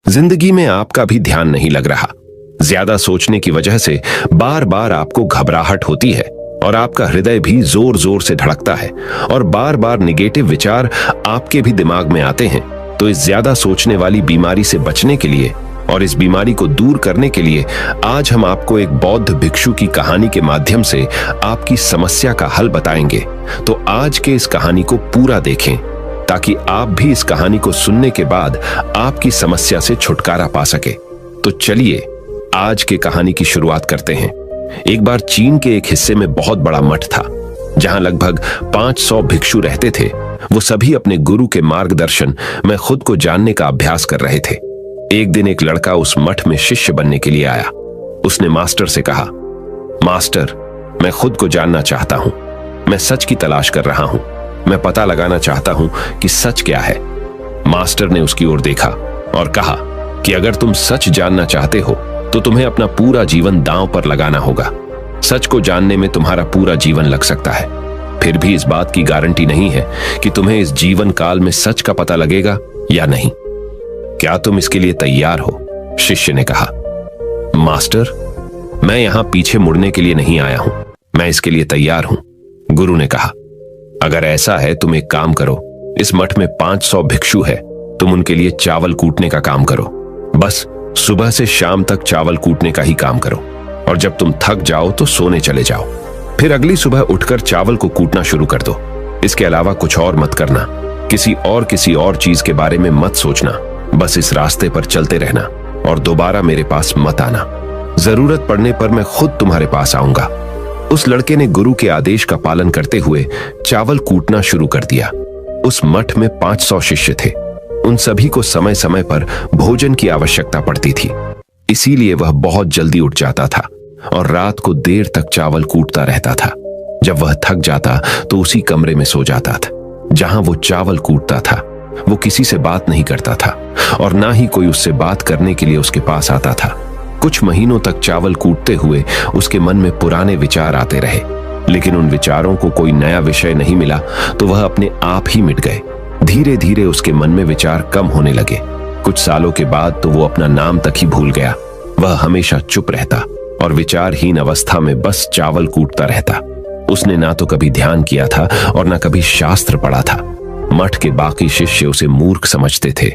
जिंदगी में आपका भी ध्यान नहीं लग रहा। ज्यादा सोचने की वजह से बार बार आपको घबराहट होती है और आपका हृदय भी जोर जोर से धड़कता है और बार बार निगेटिव विचार आपके भी दिमाग में आते हैं। तो इस ज्यादा सोचने वाली बीमारी से बचने के लिए और इस बीमारी को दूर करने के लिए आज हम आपको एक बौद्ध भिक्षु की कहानी के माध्यम से आपकी समस्या का हल बताएंगे। तो आज के इस कहानी को पूरा देखें ताकि आप भी इस कहानी को सुनने के बाद आपकी समस्या से छुटकारा पा सके। तो चलिए आज के कहानी की शुरुआत करते हैं। एक बार चीन के एक हिस्से में बहुत बड़ा मठ था जहां लगभग 500 भिक्षु रहते थे। वो सभी अपने गुरु के मार्गदर्शन में खुद को जानने का अभ्यास कर रहे थे। एक दिन एक लड़का उस मठ में शिष्य बनने के लिए आया। उसने मास्टर से कहा, मास्टर, मैं खुद को जानना चाहता हूं। मैं सच की तलाश कर रहा हूं। मैं पता लगाना चाहता हूं कि सच क्या है। मास्टर ने उसकी ओर देखा और कहा कि अगर तुम सच जानना चाहते हो तो तुम्हें अपना पूरा जीवन दांव पर लगाना होगा। सच को जानने में तुम्हारा पूरा जीवन लग सकता है। फिर भी इस बात की गारंटी नहीं है कि तुम्हें इस जीवन काल में सच का पता लगेगा या नहीं। क्या तुम इसके लिए तैयार हो? शिष्य ने कहा। मास्टर, मैं यहां पीछे मुड़ने के लिए नहीं आया हूं। मैं इसके लिए तैयार हूं। गुरु ने कहा, अगर ऐसा है तुम एक काम करो। इस मठ में 500 भिक्षु है। तुम उनके लिए चावल कूटने का काम करो। बस सुबह से शाम तक चावल कूटने का ही काम करो और जब तुम थक जाओ तो सोने चले जाओ। फिर अगली सुबह उठकर चावल को कूटना शुरू कर दो। इसके अलावा कुछ और मत करना। किसी और चीज के बारे में मत सोचना। बस इस रास्ते पर चलते रहना और दोबारा मेरे पास मत आना। जरूरत पड़ने पर मैं खुद तुम्हारे पास आऊंगा। उस लड़के ने गुरु के आदेश का पालन करते हुए चावल कूटना शुरू कर दिया। उस मठ में 500 शिष्य थे। उन सभी को समय समय पर भोजन की आवश्यकता पड़ती थी। इसीलिए वह बहुत जल्दी उठ जाता था और रात को देर तक चावल कूटता रहता था। जब वह थक जाता तो उसी कमरे में सो जाता था जहां वो चावल कूटता था। वो किसी से बात नहीं करता था और ना ही कोई उससे बात करने के लिए उसके पास आता था। कुछ महीनों तक चावल कूटते हुए उसके मन में पुराने विचार आते रहे, लेकिन उन विचारों को कोई नया विषय नहीं मिला तो वह अपने आप ही मिट गए। धीरे धीरे उसके मन में विचार कम होने लगे। कुछ सालों के बाद तो वो अपना नाम तक ही भूल गया। वह हमेशा चुप रहता और विचारहीन अवस्था में बस चावल कूटता रहता। उसने ना तो कभी ध्यान किया था और ना कभी शास्त्र पढ़ा था। मठ के बाकी शिष्य उसे मूर्ख समझते थे।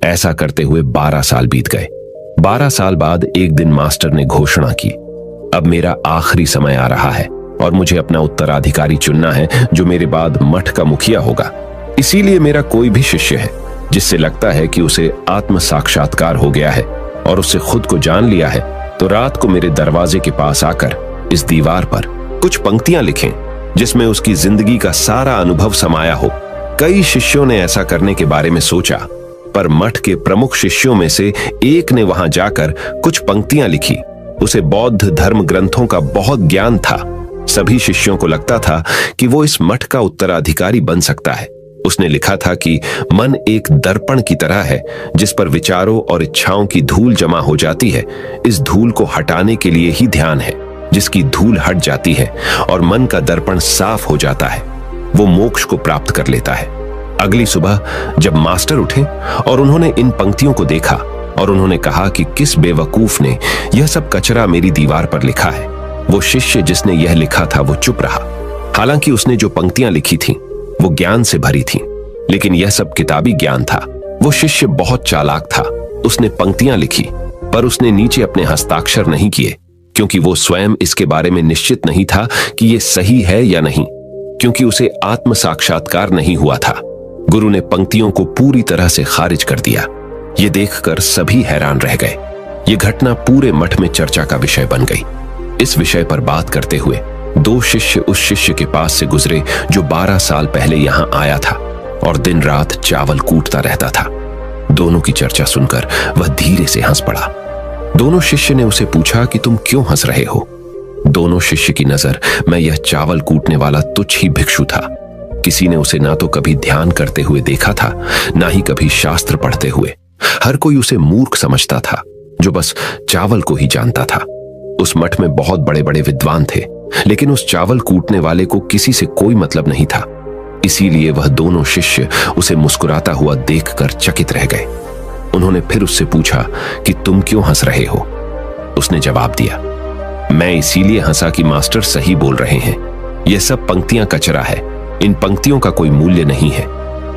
ऐसा करते हुए 12 साल बीत गए। 12 साल बाद एक दिन मास्टर ने घोषणा की, अब मेरा आखिरी समय आ रहा है और मुझे अपना उत्तराधिकारी चुनना है जो मेरे बाद मठ का मुखिया होगा। इसीलिए मेरा कोई भी शिष्य है जिससे लगता है कि उसे आत्म साक्षात्कार हो गया है और उससे खुद को जान लिया है, तो रात को मेरे दरवाजे के पास आकर इस दीवार पर कुछ पंक्तियां लिखें जिसमें उसकी जिंदगी का सारा अनुभव समाया हो। कई शिष्यों ने ऐसा करने के बारे में सोचा, पर मठ के प्रमुख शिष्यों में से एक ने वहां जाकर कुछ पंक्तियां लिखी। उसे बौद्ध धर्म ग्रंथों का बहुत ज्ञान था। सभी शिष्यों को लगता था कि वो इस मठ का उत्तराधिकारी बन सकता है। उसने लिखा था कि मन एक दर्पण की तरह है जिस पर विचारों और इच्छाओं की धूल जमा हो जाती है। इस धूल को हटाने के लिए ही ध्यान है। जिसकी धूल हट जाती है और मन का दर्पण साफ हो जाता है, वो मोक्ष को प्राप्त कर लेता है। अगली सुबह जब मास्टर उठे और उन्होंने इन पंक्तियों को देखा और उन्होंने कहा कि किस बेवकूफ ने यह सब कचरा मेरी दीवार पर लिखा है। वो शिष्य जिसने यह लिखा था वो चुप रहा। हालांकि उसने जो पंक्तियां लिखी थीं वो ज्ञान से भरी थीं, लेकिन यह सब किताबी ज्ञान था। वो शिष्य बहुत चालाक था। उसने पंक्तियां लिखी पर उसने नीचे अपने हस्ताक्षर नहीं किए, क्योंकि वो स्वयं इसके बारे में निश्चित नहीं था कि ये सही है या नहीं, क्योंकि उसे आत्म साक्षात्कार नहीं हुआ था। गुरु ने पंक्तियों को पूरी तरह से खारिज कर दिया। ये देखकर सभी हैरान रह गए। ये घटना पूरे मठ में चर्चा का विषय बन गई। इस विषय पर बात करते हुए 2 शिष्य उस शिष्य के पास से गुजरे जो 12 साल पहले यहां आया था और दिन रात चावल कूटता रहता था। दोनों की चर्चा सुनकर वह धीरे से हंस पड़ा। दोनों शिष्य ने उसे पूछा कि तुम क्यों हंस रहे हो? दोनों शिष्य की नजर में यह चावल कूटने वाला तुच्छ ही भिक्षु था। किसी ने उसे ना तो कभी ध्यान करते हुए देखा था, ना ही कभी शास्त्र पढ़ते हुए। हर कोई उसे मूर्ख समझता था जो बस चावल को ही जानता था। उस मठ में बहुत बड़े बड़े विद्वान थे, लेकिन उस चावल कूटने वाले को किसी से कोई मतलब नहीं था। इसीलिए वह दोनों शिष्य उसे मुस्कुराता हुआ देखकर चकित रह गए। उन्होंने फिर उससे पूछा कि तुम क्यों हंस रहे हो। उसने जवाब दिया, मैं इसीलिए हंसा कि मास्टर सही बोल रहे हैं। यह सब पंक्तियां कचरा है, इन पंक्तियों का कोई मूल्य नहीं है।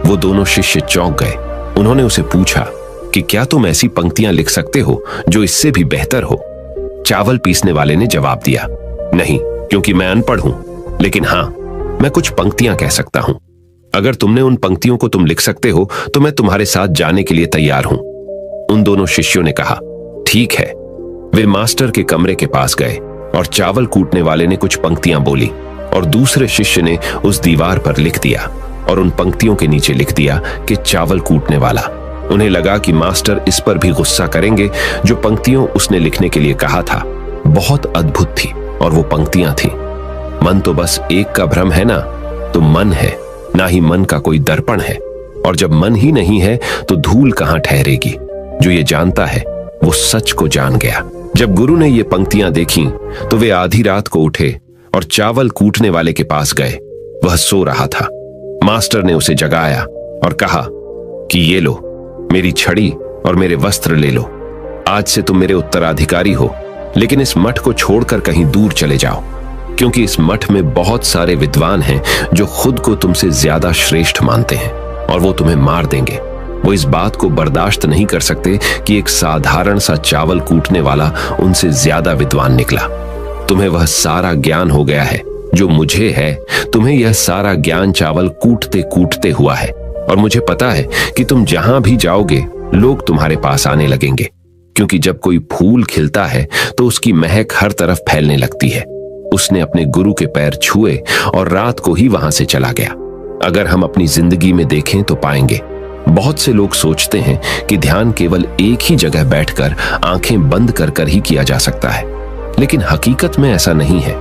वो दोनों शिष्य चौंक गए। उन्होंने उसे पूछा कि क्या तुम ऐसी पंक्तियां लिख सकते हो जो इससे भी बेहतर हो। चावल पीसने वाले ने जवाब दिया, नहीं, क्योंकि मैं अनपढ़ हूं, लेकिन हां, मैं कुछ पंक्तियां कह सकता हूं। अगर तुमने उन पंक्तियों को तुम लिख सकते हो तो मैं तुम्हारे साथ जाने के लिए तैयार हूं। उन दोनों शिष्यों ने कहा, ठीक है। वे मास्टर के कमरे के पास गए और चावल कूटने वाले ने कुछ पंक्तियां बोली और दूसरे शिष्य ने उस दीवार पर लिख दिया और उन पंक्तियों के नीचे लिख दिया कि चावल कूटने वाला। उन्हें लगा कि मास्टर इस पर भी गुस्सा करेंगे। जो पंक्तियों उसने लिखने के लिए कहा था बहुत अद्भुत थी और वो पंक्तियां थीं, मन तो बस एक का भ्रम है ना, तो मन है, ना ही मन का कोई दर्पण है। और जब मन ही नहीं है तो धूल कहां ठहरेगी। जो ये जानता है वो सच को जान गया। जब गुरु ने ये पंक्तियां देखी तो वे आधी रात को उठे और चावल कूटने वाले के पास गए। वह सो रहा था। मास्टर ने उसे जगाया और कहा कि ये लो, मेरी छड़ी और मेरे वस्त्र ले लो। आज से तुम मेरे उत्तराधिकारी हो, लेकिन इस मठ को छोड़कर कहीं दूर चले जाओ, क्योंकि इस मठ में बहुत सारे विद्वान हैं जो खुद को तुमसे ज्यादा श्रेष्ठ मानते हैं और वो तुम्हें मार देंगे। वो इस बात को बर्दाश्त नहीं कर सकते कि एक साधारण सा चावल कूटने वाला उनसे ज्यादा विद्वान निकला। तुम्हें वह सारा ज्ञान हो गया है जो मुझे है। तुम्हें यह सारा ज्ञान चावल कूटते कूटते हुआ है और मुझे पता है कि तुम जहां भी जाओगे लोग तुम्हारे पास आने लगेंगे, क्योंकि जब कोई फूल खिलता है तो उसकी महक हर तरफ फैलने लगती है। उसने अपने गुरु के पैर छुए और रात को ही वहां से चला गया। अगर हम अपनी जिंदगी में देखें तो पाएंगे बहुत से लोग सोचते हैं कि ध्यान केवल एक ही जगह बैठकर आंखें बंद कर कर ही किया जा सकता है, लेकिन हकीकत में ऐसा नहीं है।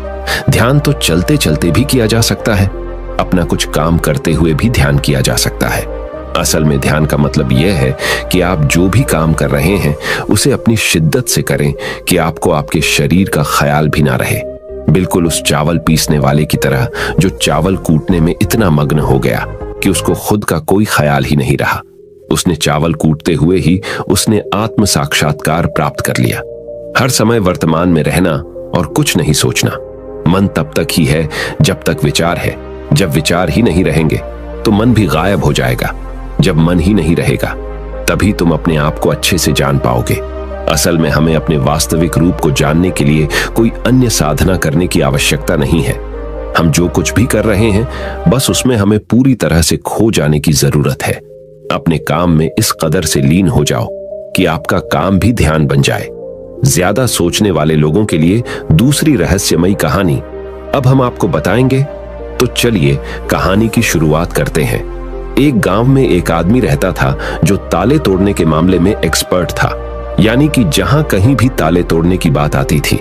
ध्यान तो चलते चलते भी किया जा सकता है, अपना कुछ काम करते हुए भी ध्यान किया जा सकता है। असल में ध्यान का मतलब यह है कि आप जो भी काम कर रहे हैं उसे अपनी शिद्दत से करें कि आपको आपके शरीर का ख्याल भी ना रहे। बिल्कुल उस चावल पीसने वाले की तरह जो चावल कूटने में इतना मग्न हो गया कि उसको खुद का कोई ख्याल ही नहीं रहा। उसने चावल कूटते हुए ही उसने आत्म साक्षात्कार प्राप्त कर लिया। हर समय वर्तमान में रहना और कुछ नहीं सोचना। मन तब तक ही है जब तक विचार है। जब विचार ही नहीं रहेंगे तो मन भी गायब हो जाएगा। जब मन ही नहीं रहेगा तभी तुम अपने आप को अच्छे से जान पाओगे। असल में हमें अपने वास्तविक रूप को जानने के लिए कोई अन्य साधना करने की आवश्यकता नहीं है। हम जो कुछ भी कर रहे हैं बस उसमें हमें पूरी तरह से खो जाने की जरूरत है। अपने काम में इस कदर से लीन हो जाओ कि आपका काम भी ध्यान बन जाए। ज्यादा सोचने वाले लोगों के लिए दूसरी रहस्यमयी कहानी अब हम आपको बताएंगे, तो चलिए कहानी की शुरुआत करते हैं। एक गांव में एक आदमी रहता था जो ताले तोड़ने के मामले में एक्सपर्ट था, यानी कि जहां कहीं भी ताले तोड़ने की बात आती थी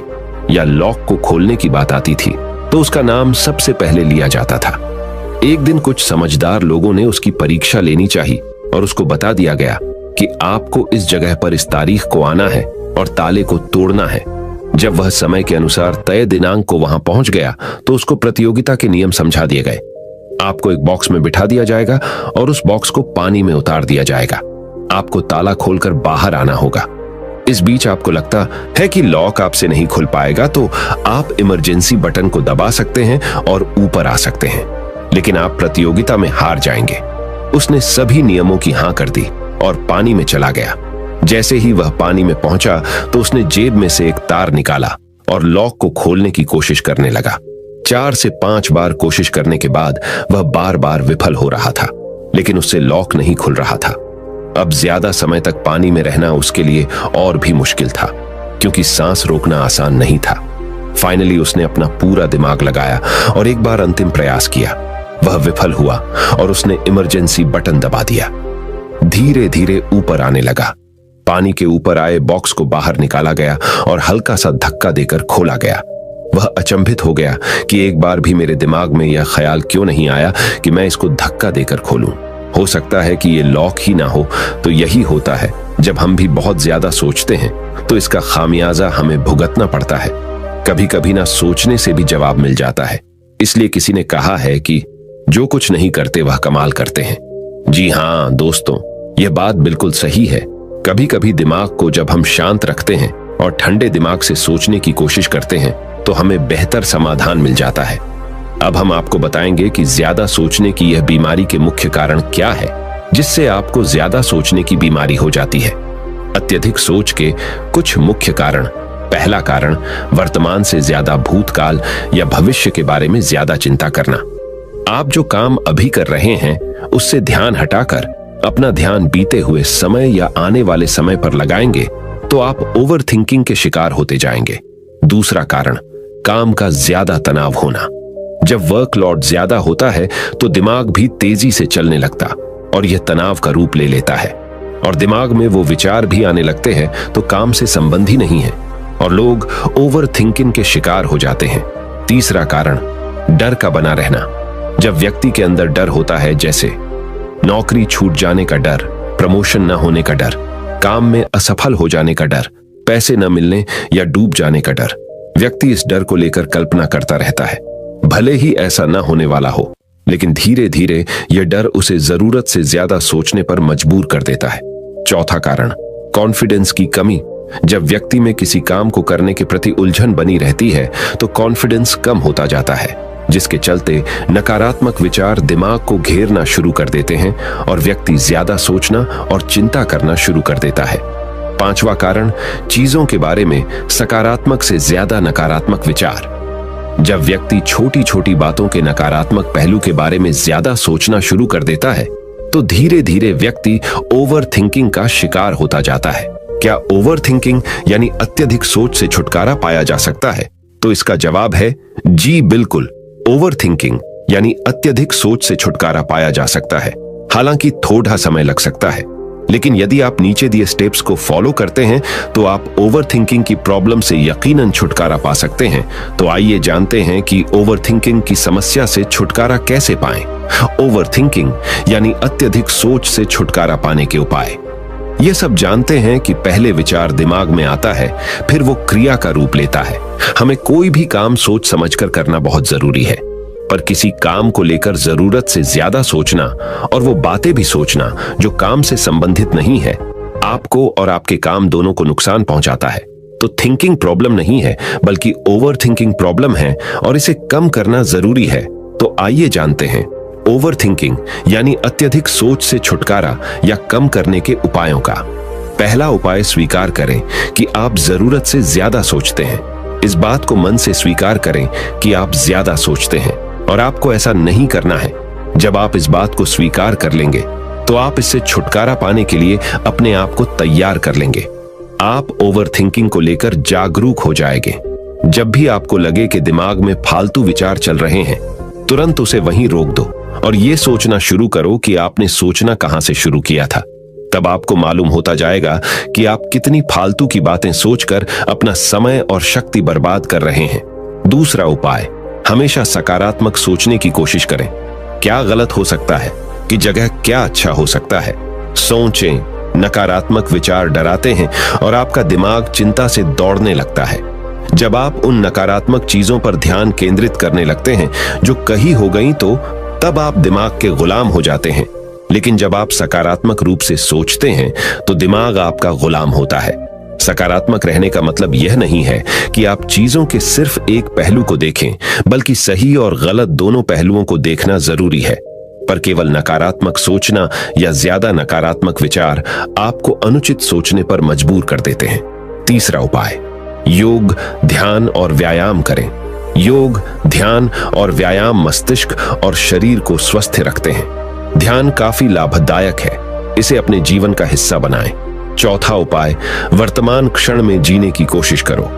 या लॉक को खोलने की बात आती थी तो उसका नाम सबसे पहले लिया जाता था। एक दिन कुछ समझदार लोगों ने उसकी परीक्षा लेनी चाहिए और उसको बता दिया गया कि आपको इस जगह पर इस तारीख को आना है और ताले को तोड़ना है। जब वह समय के अनुसार तय दिनांक को वहां पहुंच गया तो उसको प्रतियोगिता के नियम समझा दिए गए। आपको एक बॉक्स में बिठा दिया जाएगा और उस बॉक्स को पानी में उतार दिया जाएगा। आपको ताला खोलकर बाहर आना होगा। इस बीच आपको लगता है कि लॉक आपसे नहीं खुल पाएगा तो आप इमरजेंसी बटन को दबा सकते हैं और ऊपर आ सकते हैं, लेकिन आप प्रतियोगिता में हार जाएंगे। उसने सभी नियमों की हां कर दी और पानी में चला गया। जैसे ही वह पानी में पहुंचा तो उसने जेब में से एक तार निकाला और लॉक को खोलने की कोशिश करने लगा। 4 से 5 बार कोशिश करने के बाद वह बार बार विफल हो रहा था, लेकिन उससे लॉक नहीं खुल रहा था। अब ज्यादा समय तक पानी में रहना उसके लिए और भी मुश्किल था, क्योंकि सांस रोकना आसान नहीं था। फाइनली उसने अपना पूरा दिमाग लगाया और एक बार अंतिम प्रयास किया। वह विफल हुआ और उसने इमरजेंसी बटन दबा दिया। धीरे धीरे ऊपर आने लगा। पानी के ऊपर आए बॉक्स को बाहर निकाला गया और हल्का सा धक्का देकर खोला गया। वह अचंभित हो गया कि एक बार भी मेरे दिमाग में यह ख्याल क्यों नहीं आया कि मैं इसको धक्का देकर खोलूं। हो सकता है कि ये लॉक ही ना हो। तो यही होता है, जब हम भी बहुत ज्यादा सोचते हैं तो इसका खामियाजा हमें भुगतना पड़ता है। कभी कभी ना सोचने से भी जवाब मिल जाता है। इसलिए किसी ने कहा है कि जो कुछ नहीं करते वह कमाल करते हैं। जी हाँ दोस्तों, यह बात बिल्कुल सही है। कभी कभी दिमाग को जब हम शांत रखते हैं और ठंडे दिमाग से सोचने की कोशिश करते हैं तो हमें बेहतर समाधान मिल जाता है। अब हम आपको बताएंगे कि ज्यादा सोचने की यह बीमारी के मुख्य कारण क्या है, जिससे आपको ज्यादा सोचने की बीमारी हो जाती है। अत्यधिक सोच के कुछ मुख्य कारण। पहला कारण, वर्तमान से ज्यादा भूतकाल या भविष्य के बारे में ज्यादा चिंता करना। आप जो काम अभी कर रहे हैं उससे ध्यान हटाकर अपना ध्यान बीते हुए समय या आने वाले समय पर लगाएंगे तो आप ओवर थिंकिंग के शिकार होते जाएंगे। दूसरा कारण, काम का ज्यादा तनाव होना। जब वर्कलोड ज्यादा होता है तो दिमाग भी तेजी से चलने लगता और यह तनाव का रूप ले लेता है और दिमाग में वो विचार भी आने लगते हैं तो काम से संबंधी नहीं है और लोग ओवर थिंकिंग के शिकार हो जाते हैं। तीसरा कारण, डर का बना रहना। जब व्यक्ति के अंदर डर होता है, जैसे नौकरी छूट जाने का डर, प्रमोशन न होने का डर, काम में असफल हो जाने का डर, पैसे न मिलने या डूब जाने का डर, व्यक्ति इस डर को लेकर कल्पना करता रहता है। भले ही ऐसा न होने वाला हो, लेकिन धीरे धीरे यह डर उसे जरूरत से ज्यादा सोचने पर मजबूर कर देता है। चौथा कारण, कॉन्फिडेंस की कमी। जब व्यक्ति में किसी काम को करने के प्रति उलझन बनी रहती है तो कॉन्फिडेंस कम होता जाता है, जिसके चलते नकारात्मक विचार दिमाग को घेरना शुरू कर देते हैं और व्यक्ति ज्यादा सोचना और चिंता करना शुरू कर देता है। पांचवा कारण, चीजों के बारे में सकारात्मक से ज्यादा नकारात्मक विचार। जब व्यक्ति छोटी छोटी बातों के नकारात्मक पहलू के बारे में ज्यादा सोचना शुरू कर देता है तो धीरे धीरे व्यक्ति ओवर थिंकिंग का शिकार होता जाता है। क्या ओवर थिंकिंग यानी अत्यधिक सोच से छुटकारा पाया जा सकता है? तो इसका जवाब है जी बिल्कुल। ओवर थिंकिंग यानी अत्यधिक सोच से छुटकारा पाया जा सकता है, हालांकि थोड़ा समय लग सकता है, लेकिन यदि आप नीचे दिए स्टेप्स को फॉलो करते हैं तो आप ओवर थिंकिंग की प्रॉब्लम से यकीनन छुटकारा पा सकते हैं। तो आइए जानते हैं कि ओवर थिंकिंग की समस्या से छुटकारा कैसे पाएं। ओवर थिंकिंग यानी अत्यधिक सोच से छुटकारा पाने के उपाय। ये सब जानते हैं कि पहले विचार दिमाग में आता है, फिर वो क्रिया का रूप लेता है। हमें कोई भी काम सोच समझकर करना बहुत जरूरी है, पर किसी काम को लेकर जरूरत से ज्यादा सोचना और वो बातें भी सोचना जो काम से संबंधित नहीं है, आपको और आपके काम दोनों को नुकसान पहुंचाता है। तो थिंकिंग प्रॉब्लम नहीं है, बल्कि ओवर थिंकिंग प्रॉब्लम है और इसे कम करना जरूरी है। तो आइए जानते हैं ओवर थिंकिंग यानी अत्यधिक सोच से छुटकारा या कम करने के उपायों का। पहला उपाय, स्वीकार करें कि आप जरूरत से ज्यादा सोचते हैं। इस बात को मन से स्वीकार करें कि आप ज्यादा सोचते हैं और आपको ऐसा नहीं करना है। जब आप इस बात को स्वीकार कर लेंगे तो आप इससे छुटकारा पाने के लिए अपने आप को तैयार कर लेंगे। आप ओवर थिंकिंग को लेकर जागरूक हो जाएंगे। जब भी आपको लगे कि दिमाग में फालतू विचार चल रहे हैं, तुरंत उसे वहीं रोक दो और ये सोचना शुरू करो कि आपने सोचना कहां से शुरू किया था। तब आपको मालूम होता जाएगा कि आप कितनी फालतू की बातें सोचकर अपना समय और शक्ति बर्बाद कर रहे हैं। दूसरा उपाय, हमेशा सकारात्मक सोचने की कोशिश करें। क्या गलत हो सकता है कि जगह क्या अच्छा हो सकता है। सोचें। नकारात्मक विचार डराते हैं और आपका दिमाग चिंता से दौड़ने लगता है। जब आप उन नकारात्मक चीजों पर ध्यान केंद्रित करने लगते हैं जो कही हो गई, तो तब आप दिमाग के गुलाम हो जाते हैं। लेकिन जब आप सकारात्मक रूप से सोचते हैं तो दिमाग आपका गुलाम होता है। सकारात्मक रहने का मतलब यह नहीं है कि आप चीजों के सिर्फ एक पहलू को देखें, बल्कि सही और गलत दोनों पहलुओं को देखना जरूरी है। पर केवल नकारात्मक सोचना या ज्यादा नकारात्मक विचार आपको अनुचित सोचने पर मजबूर कर देते हैं। तीसरा उपाय, योग, ध्यान और व्यायाम करें। योग, ध्यान और व्यायाम मस्तिष्क और शरीर को स्वस्थ रखते हैं। ध्यान काफी लाभदायक है, इसे अपने जीवन का हिस्सा बनाएं। चौथा उपाय, वर्तमान क्षण में जीने की कोशिश करो।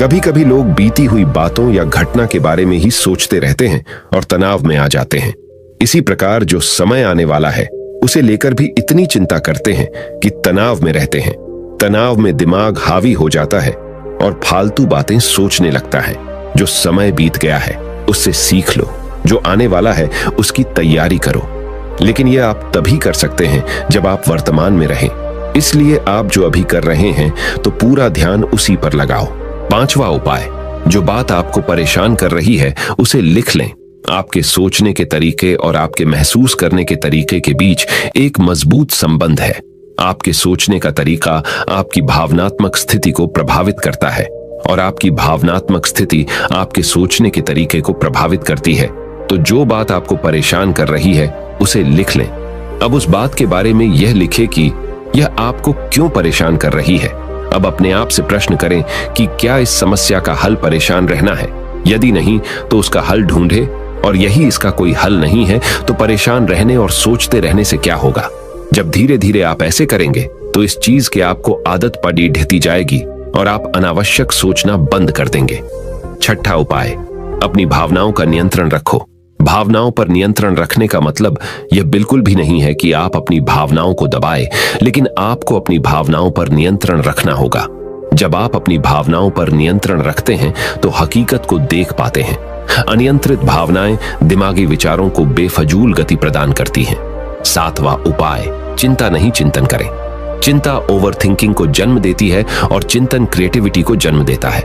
कभी कभी लोग बीती हुई बातों या घटना के बारे में ही सोचते रहते हैं और तनाव में आ जाते हैं। इसी प्रकार जो समय आने वाला है उसे लेकर भी इतनी चिंता करते हैं कि तनाव में रहते हैं। तनाव में दिमाग हावी हो जाता है और फालतू बातें सोचने लगता है। जो समय बीत गया है उससे सीख लो, जो आने वाला है उसकी तैयारी करो। लेकिन यह आप तभी कर सकते हैं जब आप वर्तमान में रहें। इसलिए आप जो अभी कर रहे हैं तो पूरा ध्यान उसी पर लगाओ। पांचवा उपाय, जो बात आपको परेशान कर रही है उसे लिख लें। आपके सोचने के तरीके और आपके महसूस करने के तरीके के बीच एक मजबूत संबंध है। आपके सोचने का तरीका आपकी भावनात्मक स्थिति को प्रभावित करता है और आपकी भावनात्मक स्थिति आपके सोचने के तरीके को प्रभावित करती है। तो जो बात आपको परेशान कर रही है उसे लिख लें। अब उस बात के बारे में यह लिखें कि यह आपको क्यों परेशान कर रही है। अब अपने आप से प्रश्न करें कि क्या इस समस्या का हल परेशान रहना है। यदि नहीं तो उसका हल ढूंढे, और यही इसका कोई हल नहीं है तो परेशान रहने और सोचते रहने से क्या होगा। जब धीरे धीरे आप ऐसे करेंगे तो इस चीज की आपको आदत पड़ी ढहती जाएगी और आप अनावश्यक सोचना बंद कर देंगे। छठा उपाय, अपनी भावनाओं का नियंत्रण रखो। भावनाओं पर नियंत्रण रखने का मतलब यह बिल्कुल भी नहीं है कि आप अपनी भावनाओं को दबाएं, लेकिन आपको अपनी भावनाओं पर नियंत्रण रखना होगा। जब आप अपनी भावनाओं पर नियंत्रण रखते हैं तो हकीकत को देख पाते हैं। अनियंत्रित भावनाएं दिमागी विचारों को बेफजूल गति प्रदान करती हैं। सातवां उपाय, चिंता नहीं चिंतन करें। चिंता ओवरथिंकिंग को जन्म देती है और चिंतन क्रिएटिविटी को जन्म देता है।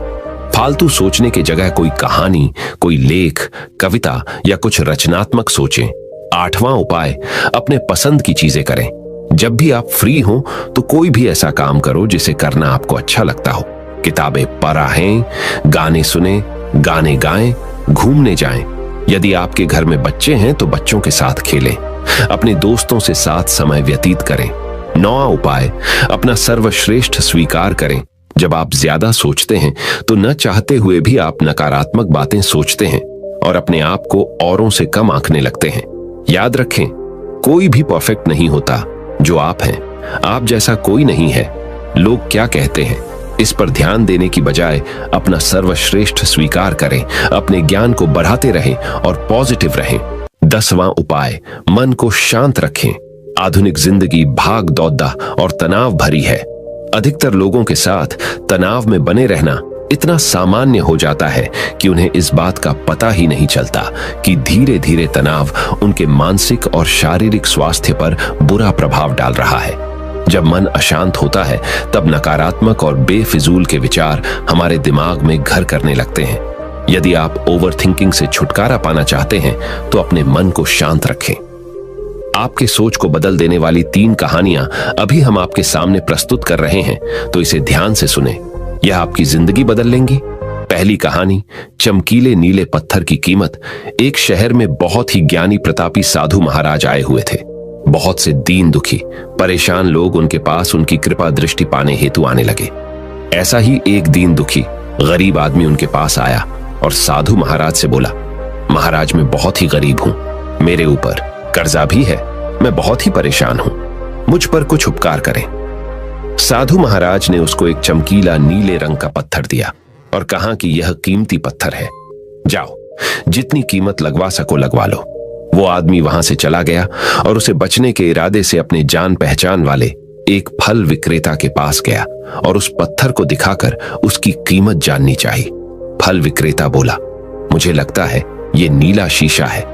फालतू सोचने की जगह कोई कहानी, कोई लेख, कविता या कुछ रचनात्मक सोचें। आठवां उपाय, अपने पसंद की चीजें करें। जब भी आप फ्री हो तो कोई भी ऐसा काम करो जिसे करना आपको अच्छा लगता हो। किताबें पढ़ें, गाने सुने, गाने गाएं, घूमने जाएं। यदि आपके घर में बच्चे हैं तो बच्चों के साथ खेलें। अपने दोस्तों से साथ समय व्यतीत करें। नौवां उपाय, अपना सर्वश्रेष्ठ स्वीकार करें। जब आप ज्यादा सोचते हैं तो न चाहते हुए भी आप नकारात्मक बातें सोचते हैं और अपने आप को औरों से कम आंकने लगते हैं। याद रखें, कोई भी परफेक्ट नहीं होता। जो आप हैं, आप जैसा कोई नहीं है। लोग क्या कहते हैं इस पर ध्यान देने की बजाय अपना सर्वश्रेष्ठ स्वीकार करें, अपने ज्ञान को बढ़ाते रहें और पॉजिटिव रहें। 10वां उपाय, मन को शांत रखें। आधुनिक जिंदगी भाग दौड़ और तनाव भरी है। अधिकतर लोगों के साथ तनाव में बने रहना इतना सामान्य हो जाता है कि उन्हें इस बात का पता ही नहीं चलता कि धीरे धीरे तनाव उनके मानसिक और शारीरिक स्वास्थ्य पर बुरा प्रभाव डाल रहा है। जब मन अशांत होता है तब नकारात्मक और बेफिजूल के विचार हमारे दिमाग में घर करने लगते हैं। यदि आप ओवरथिंकिंग से छुटकारा पाना चाहते हैं तो अपने मन को शांत रखें। आपके सोच को बदल देने वाली 3 कहानियां अभी हम आपके सामने प्रस्तुत कर रहे हैं, तो इसे ध्यान से सुने। यह आपकी जिंदगी बदल लेंगी। पहली कहानी, चमकीले नीले पत्थर की कीमत। एक शहर में बहुत ही ज्ञानी प्रतापी साधु महाराज आए हुए थे। बहुत से दीन दुखी परेशान लोग उनके पास उनकी कृपा दृष्टि पाने हेतु आने लगे। ऐसा ही एक दीन दुखी गरीब आदमी उनके पास आया और साधु महाराज से बोला, महाराज मैं बहुत ही गरीब हूं, मेरे ऊपर कर्जा भी है, मैं बहुत ही परेशान हूं, मुझ पर कुछ उपकार करें। साधु महाराज ने उसको एक चमकीला नीले रंग का पत्थर दिया और कहा कि यह कीमती पत्थर है, जाओ जितनी कीमत लगवा सको लगवा लो। वो आदमी वहां से चला गया और उसे बचने के इरादे से अपने जान पहचान वाले एक फल विक्रेता के पास गया और उस पत्थर को दिखाकर उसकी कीमत जाननी चाहिए। फल विक्रेता बोला, मुझे लगता है ये नीला शीशा है,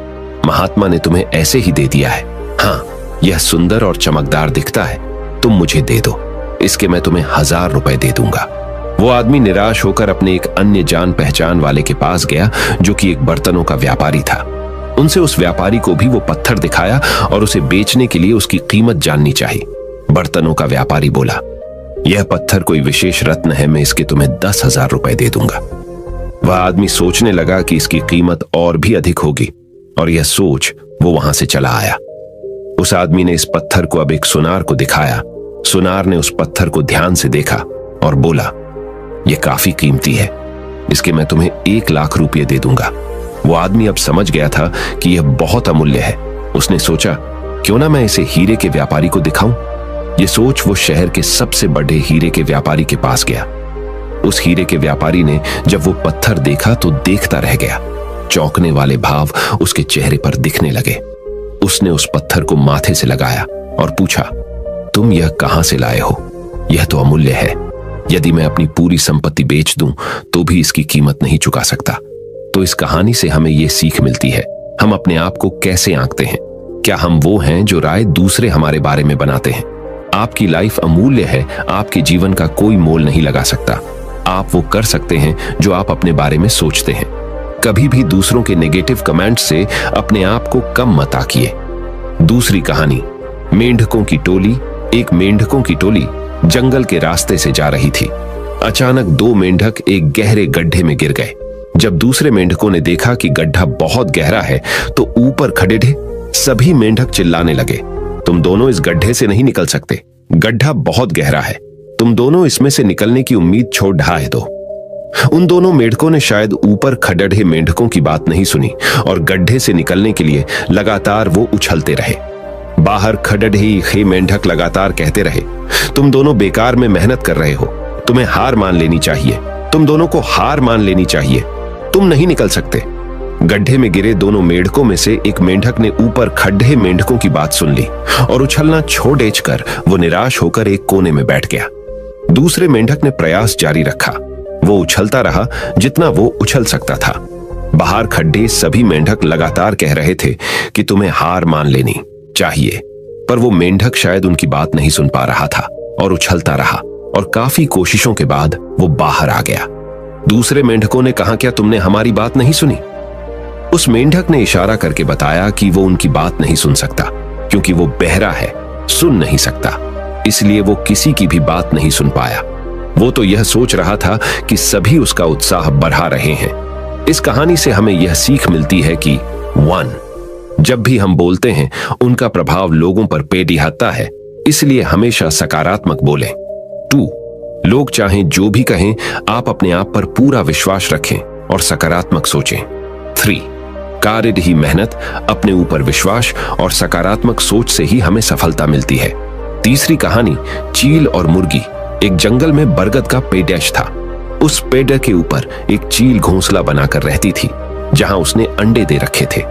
महात्मा ने तुम्हें ऐसे ही दे दिया है। हाँ, यह सुंदर और चमकदार दिखता है, तुम मुझे दे दो, इसके मैं तुम्हें 1000 रुपए दे दूंगा। वो आदमी निराश होकर अपने एक अन्य जान पहचान वाले के पास गया जो कि एक बर्तनों का व्यापारी था। उनसे उस व्यापारी को भी वो पत्थर दिखाया और उसे बेचने के लिए उसकी कीमत जाननी चाहिए। बर्तनों का व्यापारी बोला, यह पत्थर कोई विशेष रत्न है, मैं इसके तुम्हें 10,000 रुपए दे दूंगा। वह आदमी सोचने लगा कि इसकी कीमत और भी अधिक होगी और यह सोच वो वहां से चला आया। उस आदमी ने इस पत्थर को अब एक सुनार को दिखाया। सुनार ने उस पत्थर को ध्यान से देखा और बोला, यह काफी कीमती है, इसके मैं तुम्हें 1 लाख रुपये दे दूंगा। वो आदमी अब समझ गया था कि यह बहुत अमूल्य है। उसने सोचा, क्यों ना मैं इसे हीरे के व्यापारी को दिखाऊं। यह सोच वो शहर के सबसे बड़े हीरे के व्यापारी के पास गया। उस हीरे के व्यापारी ने जब वो पत्थर देखा तो देखता रह गया। चौंकने वाले भाव उसके चेहरे पर दिखने लगे। उसने उस पत्थर को माथे से लगाया और पूछा, तुम यह कहां से लाए हो? यह तो अमूल्य है, यदि मैं अपनी पूरी संपत्ति बेच दूं तो भी इसकी कीमत नहीं चुका सकता। तो इस कहानी से हमें यह सीख मिलती है, हम अपने आप को कैसे आंकते हैं। क्या हम वो हैं जो राय दूसरे हमारे बारे में बनाते हैं? आपकी लाइफ अमूल्य है, आपके जीवन का कोई मोल नहीं लगा सकता। आप वो कर सकते हैं जो आप अपने बारे में सोचते हैं। कभी भी दूसरों के नेगेटिव कमेंट से अपने आप को कम मत आंकिए। दूसरी कहानी, मेंढकों की टोली एक मेंढकों की टोली जंगल के रास्ते से जा रही थी। अचानक दो मेंढक एक गहरे गड्ढे में गिर गए। जब दूसरे मेंढकों ने देखा कि गड्ढा बहुत गहरा है तो ऊपर खड़े सभी मेंढक चिल्लाने लगे, तुम दोनों इस गड्ढे से नहीं निकल सकते, गड्ढा बहुत गहरा है, तुम दोनों इसमें से निकलने की उम्मीद छोड़ ढाए दो। उन दोनों मेंढकों ने शायद ऊपर खड़े मेंढकों की बात नहीं सुनी और गड्ढे से निकलने के लिए लगातार वो उछलते रहे। बाहर खड़े मेंढक लगातार कहते रहे, तुम दोनों बेकार में मेहनत कर रहे हो, तुम्हें हार मान लेनी चाहिए, तुम दोनों को हार मान लेनी चाहिए, तुम नहीं निकल सकते। गड्ढे में गिरे दोनों मेंढकों में से एक मेंढक ने ऊपर खड़े मेंढकों की बात सुन ली और उछलना छोड़ वो निराश होकर एक कोने में बैठ गया। दूसरे मेंढक ने प्रयास जारी रखा। वो उछलता रहा जितना वो उछल सकता था। बाहर खड़े सभी मेंढक लगातार कह रहे थे कि तुम्हें हार मान लेनी चाहिए, पर वो मेंढक शायद उनकी बात नहीं सुन पा रहा था और उछलता रहा और काफी कोशिशों के बाद वो बाहर आ गया। दूसरे मेंढकों ने कहा, क्या तुमने हमारी बात नहीं सुनी? उस मेंढक ने इशारा करके बताया कि वो उनकी बात नहीं सुन सकता क्योंकि वो बहरा है, सुन नहीं सकता, इसलिए वो किसी की भी बात नहीं सुन पाया। वो तो यह सोच रहा था कि सभी उसका उत्साह बढ़ा रहे हैं। इस कहानी से हमें यह सीख मिलती है कि 1. जब भी हम बोलते हैं उनका प्रभाव लोगों पर पेडिहाता है, इसलिए हमेशा सकारात्मक बोलें। 2. लोग चाहें जो भी कहें, आप अपने आप पर पूरा विश्वास रखें और सकारात्मक सोचें। 3. कार्य ही मेहनत, अपने ऊपर विश्वास और सकारात्मक सोच से ही हमें सफलता मिलती है। तीसरी कहानी, चील और मुर्गी। एक जंगल में बरगद का पेड़ था। उस पेड़ के ऊपर एक चील घोंसला बनाकर रहती थी जहां उसने अंडे दे रखे थे।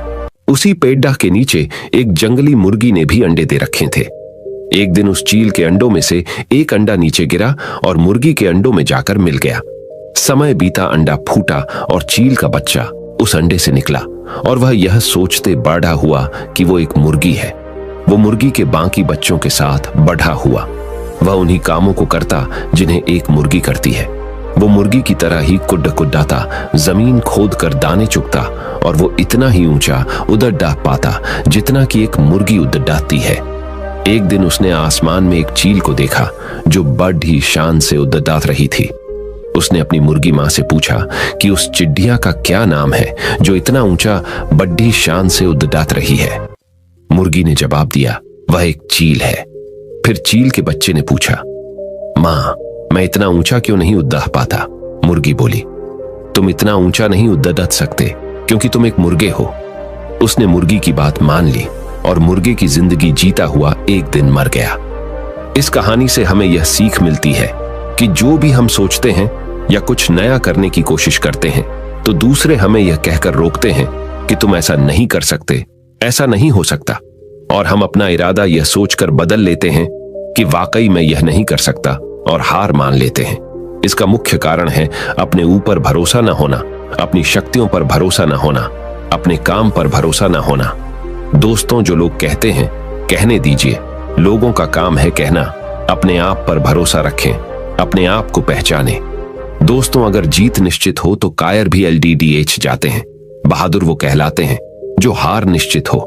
उसी पेड़ के नीचे एक जंगली मुर्गी ने भी अंडे दे रखे थे। एक दिन उस चील के अंडों में से एक अंडा नीचे गिरा और मुर्गी के अंडों में जाकर मिल गया। समय बीता, अंडा फूटा और चील का बच्चा उस अंडे से निकला और वह यह सोचते बड़ा हुआ कि वो एक मुर्गी है। वो मुर्गी के बाकी बच्चों के साथ बढ़ा हुआ। वह उन्हीं कामों को करता जिन्हें एक मुर्गी करती है। वो मुर्गी की तरह ही कुड्डाता, जमीन खोद कर दाने चुगता और वो इतना ही ऊंचा उड़द डाह पाता जितना कि एक मुर्गी उड़द डाहती है। एक दिन उसने आसमान में एक चील को देखा जो बड़ी शान से उड़द डाह रही थी। उसने अपनी मुर्गी मां से पूछा कि उस चिड़िया का क्या नाम है जो इतना ऊंचा बड़ी शान से उड़द डाह रही है। मुर्गी ने जवाब दिया, वह एक चील है। फिर चील के बच्चे ने पूछा, मां, मैं इतना ऊंचा क्यों नहीं उड़द डाह पाता? मुर्गी बोली, तुम इतना ऊंचा नहीं उड़द डाह सकते क्योंकि तुम एक मुर्गे हो। उसने मुर्गी की बात मान ली और मुर्गे की जिंदगी जीता हुआ एक दिन मर गया। इस कहानी से हमें यह सीख मिलती है कि जो भी हम सोचते हैं या कुछ नया करने की कोशिश करते हैं तो दूसरे हमें यह कहकर रोकते हैं कि तुम ऐसा नहीं कर सकते, ऐसा नहीं हो सकता, और हम अपना इरादा यह सोचकर बदल लेते हैं कि वाकई मैं यह नहीं कर सकता और हार मान लेते हैं। इसका मुख्य कारण है अपने ऊपर भरोसा न होना, अपनी शक्तियों पर भरोसा न होना, अपने काम पर भरोसा न होना। दोस्तों, जो लोग कहते हैं कहने दीजिए, लोगों का काम है कहना। अपने आप पर भरोसा रखें, अपने आप को पहचानें। दोस्तों, अगर जीत निश्चित हो तो कायर भी LDDH जाते हैं। बहादुर वो कहलाते हैं जो हार निश्चित हो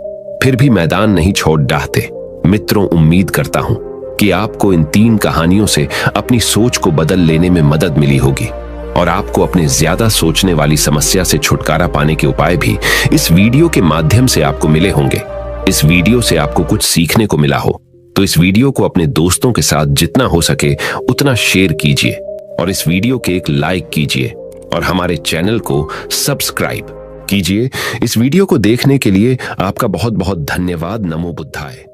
फिर भी मैदान नहीं छोड़ डाहते। मित्रों, उम्मीद करता हूं कि आपको इन 3 कहानियों से अपनी सोच को बदल लेने में मदद मिली होगी और आपको अपने ज्यादा सोचने वाली समस्या से छुटकारा पाने के उपाय भी इस वीडियो के माध्यम से आपको मिले होंगे। इस वीडियो से आपको कुछ सीखने को मिला हो तो इस वीडियो को अपने दोस्तों के साथ जितना हो सके उतना शेयर कीजिए और इस वीडियो के एक लाइक कीजिए और हमारे चैनल को सब्सक्राइब कीजिए। इस वीडियो को देखने के लिए आपका बहुत बहुत धन्यवाद। नमो बुद्धाय।